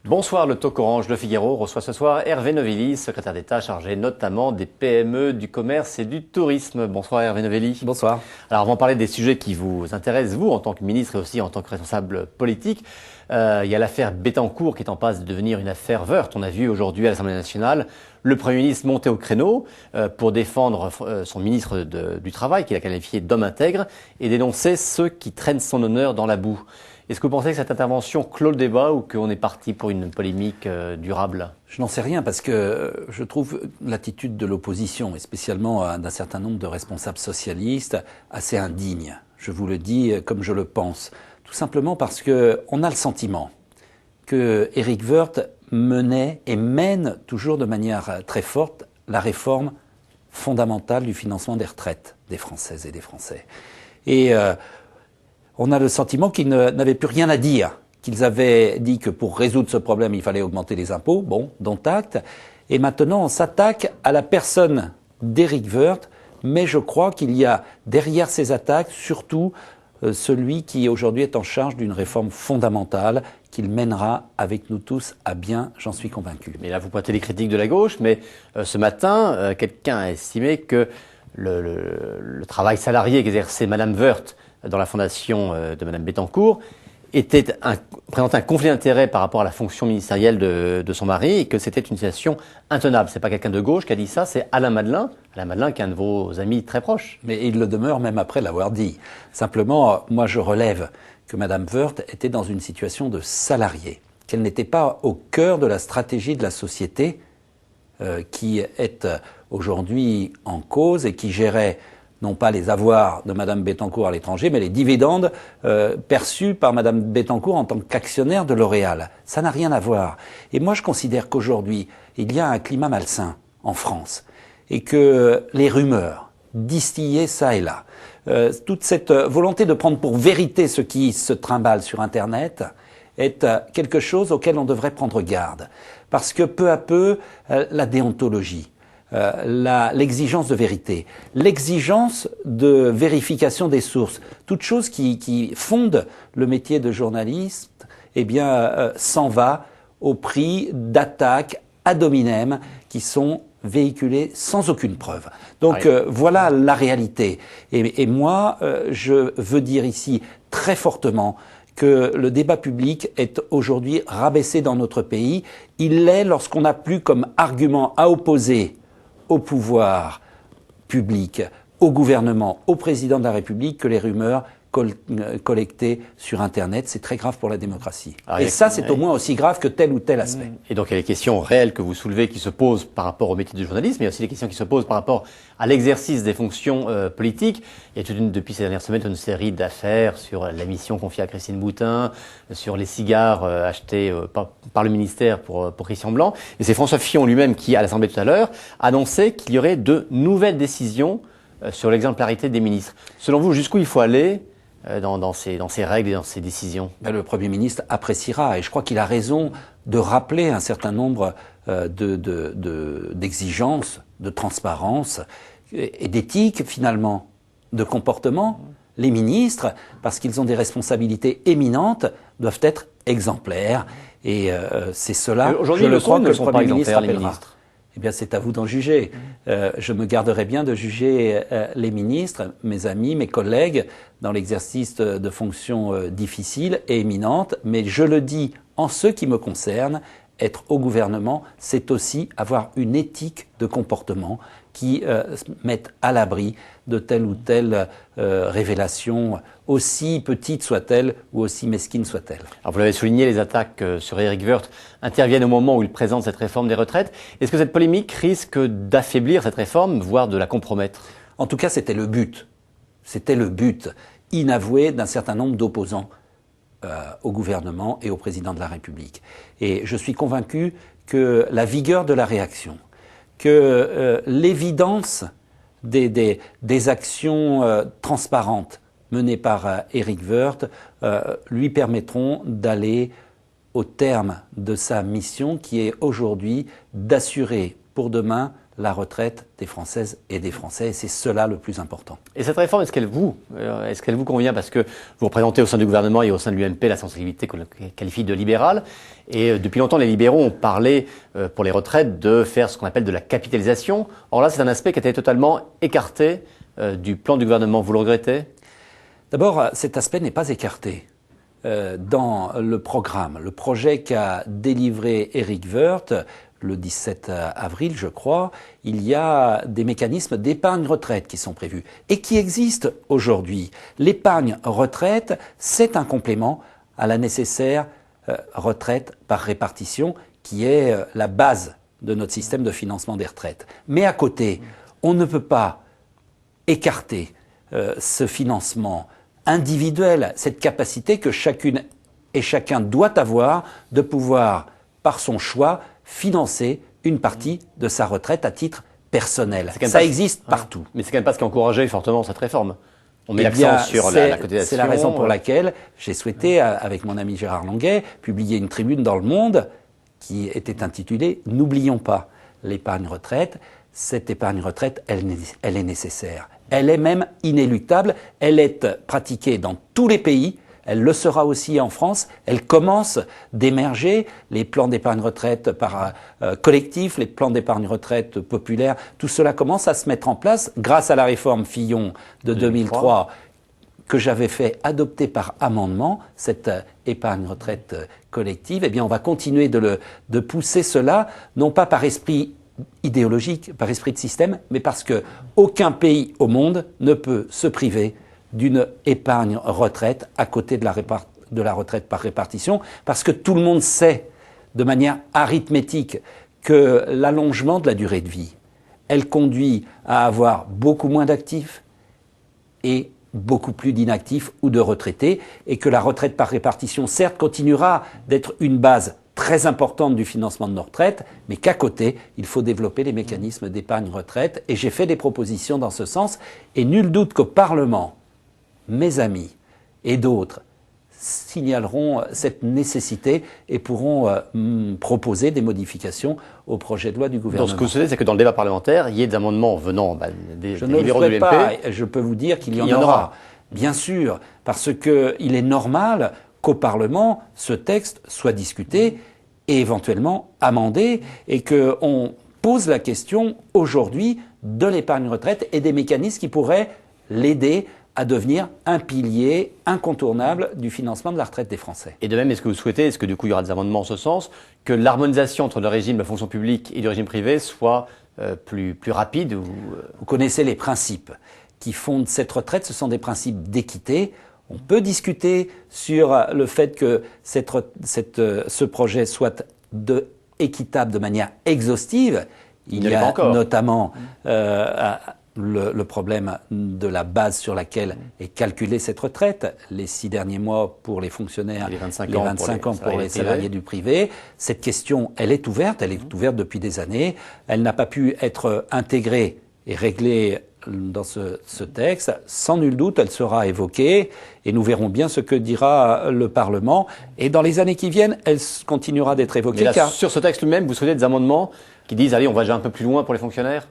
Bonsoir, le Talk Orange de Figaro reçoit ce soir Hervé Novelli, secrétaire d'État chargé notamment des PME, du commerce et du tourisme. Bonsoir Hervé Novelli. Bonsoir. Alors avant de parler des sujets qui vous intéressent, vous, en tant que ministre et aussi en tant que responsable politique, il y a l'affaire Bettencourt qui est en passe de devenir une affaire Woerth. On a vu aujourd'hui à l'Assemblée nationale le Premier ministre monter au créneau pour défendre son ministre du Travail, qu'il a qualifié d'homme intègre, et dénoncer ceux qui traînent son honneur dans la boue. Est-ce que vous pensez que cette intervention clôt le débat ou qu'on est parti pour une polémique durable ? Je n'en sais rien parce que je trouve l'attitude de l'opposition, et spécialement d'un certain nombre de responsables socialistes, assez indigne. Je vous le dis comme je le pense. Tout simplement parce qu'on a le sentiment que Éric Woerth menait et mène toujours de manière très forte la réforme fondamentale du financement des retraites des Françaises et des Français. Et on a le sentiment qu'ils n'avaient plus rien à dire, qu'ils avaient dit que pour résoudre ce problème, il fallait augmenter les impôts, bon, dont acte. Et maintenant, on s'attaque à la personne d'Éric Woerth, mais je crois qu'il y a derrière ces attaques, surtout celui qui aujourd'hui est en charge d'une réforme fondamentale qu'il mènera avec nous tous à bien, j'en suis convaincu. Mais là, vous pointez les critiques de la gauche, mais ce matin, quelqu'un a estimé que le travail salarié qu'exerçait Madame Woerth dans la fondation de Madame Bettencourt présentait un conflit d'intérêts par rapport à la fonction ministérielle de son mari et que c'était une situation intenable. C'est pas quelqu'un de gauche qui a dit ça, c'est Alain Madelin. Alain Madelin qui est un de vos amis très proches. Mais il le demeure même après l'avoir dit. Simplement, moi je relève que Madame Woerth était dans une situation de salarié, qu'elle n'était pas au cœur de la stratégie de la société qui est aujourd'hui en cause et qui gérait non pas les avoirs de Madame Bettencourt à l'étranger, mais les dividendes perçus par Madame Bettencourt en tant qu'actionnaire de L'Oréal. Ça n'a rien à voir. Et moi, je considère qu'aujourd'hui, il y a un climat malsain en France et que les rumeurs distillées ça et là, toute cette volonté de prendre pour vérité ce qui se trimballe sur Internet est quelque chose auquel on devrait prendre garde. Parce que peu à peu, la déontologie, l'exigence de vérité, l'exigence de vérification des sources, toute chose qui fonde le métier de journaliste, eh bien, s'en va au prix d'attaques ad hominem qui sont véhiculées sans aucune preuve. Donc voilà la réalité. Et moi, je veux dire ici très fortement que le débat public est aujourd'hui rabaissé dans notre pays. Il l'est lorsqu'on n'a plus comme argument à opposer au pouvoir public, au gouvernement, au président de la République que les rumeurs collectées sur Internet. C'est très grave pour la démocratie. Et ça, c'est au moins aussi grave que tel ou tel aspect. Et donc, il y a les questions réelles que vous soulevez qui se posent par rapport au métier de journalisme, mais il y a aussi les questions qui se posent par rapport à l'exercice des fonctions politiques. Il y a depuis ces dernières semaines une série d'affaires sur la mission confiée à Christine Boutin, sur les cigares achetés par le ministère pour Christian Blanc. Et c'est François Fillon lui-même qui, à l'Assemblée tout à l'heure, annonçait qu'il y aurait de nouvelles décisions sur l'exemplarité des ministres. Selon vous, jusqu'où il faut aller dans ces règles et dans ces décisions? Le Premier ministre appréciera, et je crois qu'il a raison de rappeler un certain nombre d'exigences, de transparence et d'éthique finalement, de comportement. Les ministres, parce qu'ils ont des responsabilités éminentes, doivent être exemplaires. Et c'est cela, aujourd'hui, je crois, que le Premier ministre les rappellera. ministres. Eh bien, c'est à vous d'en juger. Je me garderai bien de juger les ministres, mes amis, mes collègues, dans l'exercice de fonctions difficiles et éminentes. Mais je le dis en ce qui me concerne, être au gouvernement, c'est aussi avoir une éthique de comportement qui mette à l'abri de telle ou telle révélation, aussi petite soit-elle ou aussi mesquine soit-elle. Alors vous l'avez souligné, les attaques sur Éric Woerth interviennent au moment où il présente cette réforme des retraites. Est-ce que cette polémique risque d'affaiblir cette réforme, voire de la compromettre? En tout cas, c'était le but. C'était le but inavoué d'un certain nombre d'opposants au gouvernement et au président de la République. Et je suis convaincu que la vigueur de la réaction, que l'évidence des actions transparentes menées par Éric Woerth lui permettront d'aller au terme de sa mission qui est aujourd'hui d'assurer pour demain la retraite des Françaises et des Français, et c'est cela le plus important. Et cette réforme, est-ce qu'elle vous convient? Parce que vous représentez au sein du gouvernement et au sein de l'UMP la sensibilité qu'on qualifie de libérale. Et depuis longtemps, les libéraux ont parlé pour les retraites de faire ce qu'on appelle de la capitalisation. Or là, c'est un aspect qui a été totalement écarté du plan du gouvernement. Vous le regrettez? D'abord, cet aspect n'est pas écarté. Dans le programme, le projet qu'a délivré Éric Woerth, le 17 avril, je crois, il y a des mécanismes d'épargne retraite qui sont prévus et qui existent aujourd'hui. L'épargne retraite, c'est un complément à la nécessaire retraite par répartition qui est la base de notre système de financement des retraites. Mais à côté, on ne peut pas écarter ce financement individuel, cette capacité que chacune et chacun doit avoir de pouvoir, par son choix, financer une partie de sa retraite à titre personnel. Ça existe partout. Mais c'est quand même pas ce qui a encouragé fortement cette réforme. On met l'accent sur la cotisation. C'est la raison pour laquelle j'ai souhaité, avec mon ami Gérard Longuet, publier une tribune dans Le Monde qui était intitulée « N'oublions pas l'épargne retraite ». Cette épargne retraite, elle est nécessaire. Elle est même inéluctable. Elle est pratiquée dans tous les pays. Elle le sera aussi en France. Elle commence d'émerger. Les plans d'épargne retraite par collectif, les plans d'épargne retraite populaires, tout cela commence à se mettre en place grâce à la réforme Fillon de 2003 que j'avais fait adopter par amendement, cette épargne retraite collective. Eh bien, on va continuer de pousser cela, non pas par esprit idéologique, par esprit de système, mais parce que aucun pays au monde ne peut se priver d'une épargne retraite à côté de la retraite par répartition, parce que tout le monde sait de manière arithmétique que l'allongement de la durée de vie, elle conduit à avoir beaucoup moins d'actifs et beaucoup plus d'inactifs ou de retraités, et que la retraite par répartition, certes, continuera d'être une base très importante du financement de nos retraites, mais qu'à côté, il faut développer les mécanismes d'épargne retraite. Et j'ai fait des propositions dans ce sens, et nul doute qu'au Parlement, mes amis et d'autres signaleront cette nécessité et pourront proposer des modifications au projet de loi du gouvernement. Donc ce que vous souhaitez, c'est que dans le débat parlementaire, il y ait des amendements venant des libéraux de l'UMP. Pas, je peux vous dire qu'il y en aura. Bien sûr, parce qu'il est normal qu'au Parlement, ce texte soit discuté et éventuellement amendé, et qu'on pose la question aujourd'hui de l'épargne retraite et des mécanismes qui pourraient l'aider à devenir un pilier incontournable du financement de la retraite des Français. Et de même, est-ce que vous souhaitez, est-ce que du coup il y aura des amendements en ce sens, que l'harmonisation entre le régime de la fonction publique et du régime privé soit plus rapide Vous connaissez les principes qui fondent cette retraite, ce sont des principes d'équité. On peut discuter sur le fait que ce projet soit équitable de manière exhaustive. Il y a notamment le problème de la base sur laquelle est calculée cette retraite, les 6 derniers mois pour les fonctionnaires, les 25 ans pour les salariés du privé. Cette question, elle est ouverte depuis des années. Elle n'a pas pu être intégrée et réglée dans ce texte. Sans nul doute, elle sera évoquée et nous verrons bien ce que dira le Parlement. Et dans les années qui viennent, elle continuera d'être évoquée. Mais là, sur ce texte lui-même, vous souhaitez des amendements qui disent « Allez, on va aller un peu plus loin pour les fonctionnaires » ?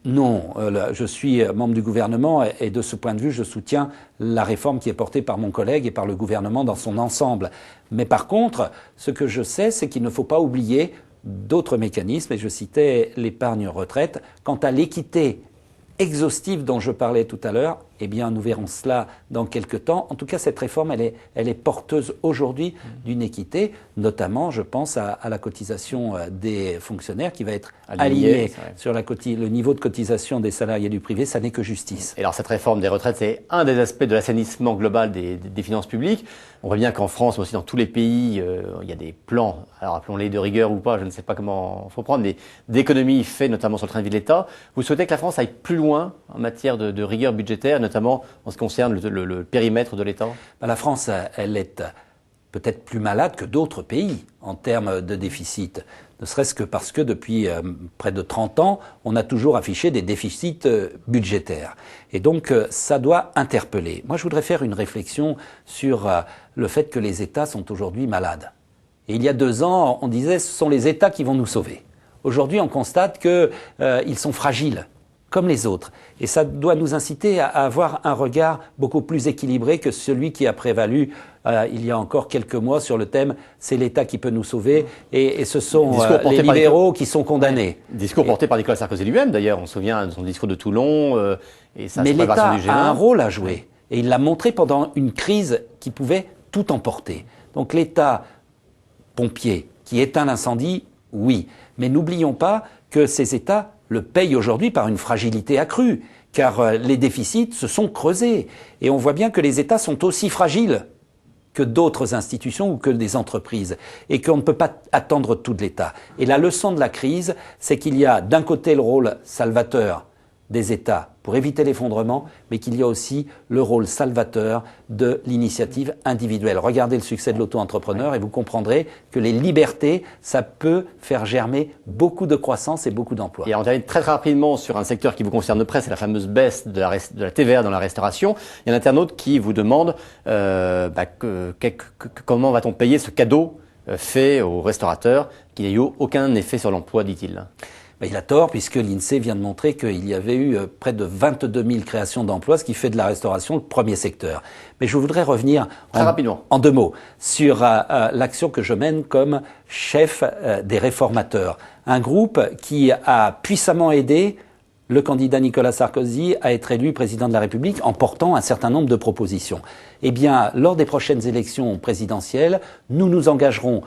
Non, je suis membre du gouvernement et de ce point de vue, je soutiens la réforme qui est portée par mon collègue et par le gouvernement dans son ensemble. Mais par contre, ce que je sais, c'est qu'il ne faut pas oublier d'autres mécanismes, et je citais l'épargne retraite. Quant à l'équité exhaustive dont je parlais tout à l'heure, eh bien, nous verrons cela dans quelques temps. En tout cas, cette réforme, elle est porteuse aujourd'hui d'une équité, notamment, je pense, à la cotisation des fonctionnaires qui va être alignée sur le niveau de cotisation des salariés du privé. Ça n'est que justice. Et alors, cette réforme des retraites, c'est un des aspects de l'assainissement global des finances publiques. On voit bien qu'en France, mais aussi dans tous les pays, il y a des plans, alors appelons-les de rigueur ou pas, je ne sais pas comment il faut prendre, mais d'économies faites notamment sur le train de vie de l'État. Vous souhaitez que la France aille plus loin en matière de rigueur budgétaire, notamment en ce qui concerne le périmètre de l'État? La France, elle est peut-être plus malade que d'autres pays en termes de déficit, ne serait-ce que parce que depuis près de 30 ans, on a toujours affiché des déficits budgétaires. Et donc, ça doit interpeller. Moi, je voudrais faire une réflexion sur le fait que les États sont aujourd'hui malades. Et il y a 2 ans, on disait ce sont les États qui vont nous sauver. Aujourd'hui, on constate qu'ils sont fragiles, comme les autres. Et ça doit nous inciter à avoir un regard beaucoup plus équilibré que celui qui a prévalu il y a encore quelques mois sur le thème « c'est l'État qui peut nous sauver » et ce sont les libéraux qui sont condamnés. Discours porté par Nicolas Sarkozy lui-même d'ailleurs, on se souvient de son discours de Toulon et sa préparation du G20. Mais l'État a un rôle à jouer et il l'a montré pendant une crise qui pouvait tout emporter. Donc l'État pompier qui éteint l'incendie, oui, mais n'oublions pas que ces États le payent aujourd'hui par une fragilité accrue, car les déficits se sont creusés. Et on voit bien que les États sont aussi fragiles que d'autres institutions ou que des entreprises, et qu'on ne peut pas attendre tout de l'État. Et la leçon de la crise, c'est qu'il y a d'un côté le rôle salvateur des États pour éviter l'effondrement, mais qu'il y a aussi le rôle salvateur de l'initiative individuelle. Regardez le succès de l'auto-entrepreneur et vous comprendrez que les libertés, ça peut faire germer beaucoup de croissance et beaucoup d'emplois. Et on termine très rapidement sur un secteur qui vous concerne près, c'est la fameuse baisse de la TVA dans la restauration. Il y a un internaute qui vous demande comment va-t-on payer ce cadeau fait aux restaurateurs qui n'a eu aucun effet sur l'emploi, dit-il. Il a tort puisque l'INSEE vient de montrer qu'il y avait eu près de 22 000 créations d'emplois, ce qui fait de la restauration le premier secteur. Mais je voudrais revenir en 2 mots sur l'action que je mène comme chef des réformateurs. Un groupe qui a puissamment aidé le candidat Nicolas Sarkozy à être élu président de la République en portant un certain nombre de propositions. Eh bien, lors des prochaines élections présidentielles, nous nous engagerons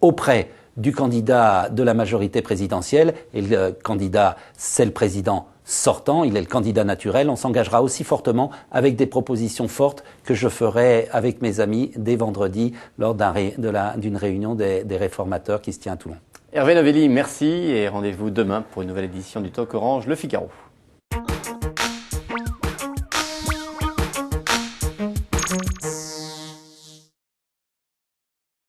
auprès du candidat de la majorité présidentielle, et le candidat, c'est le président sortant, il est le candidat naturel, on s'engagera aussi fortement avec des propositions fortes que je ferai avec mes amis dès vendredi lors d'une réunion des réformateurs qui se tient à Toulon. Hervé Novelli, merci et rendez-vous demain pour une nouvelle édition du Talk Orange Le Figaro.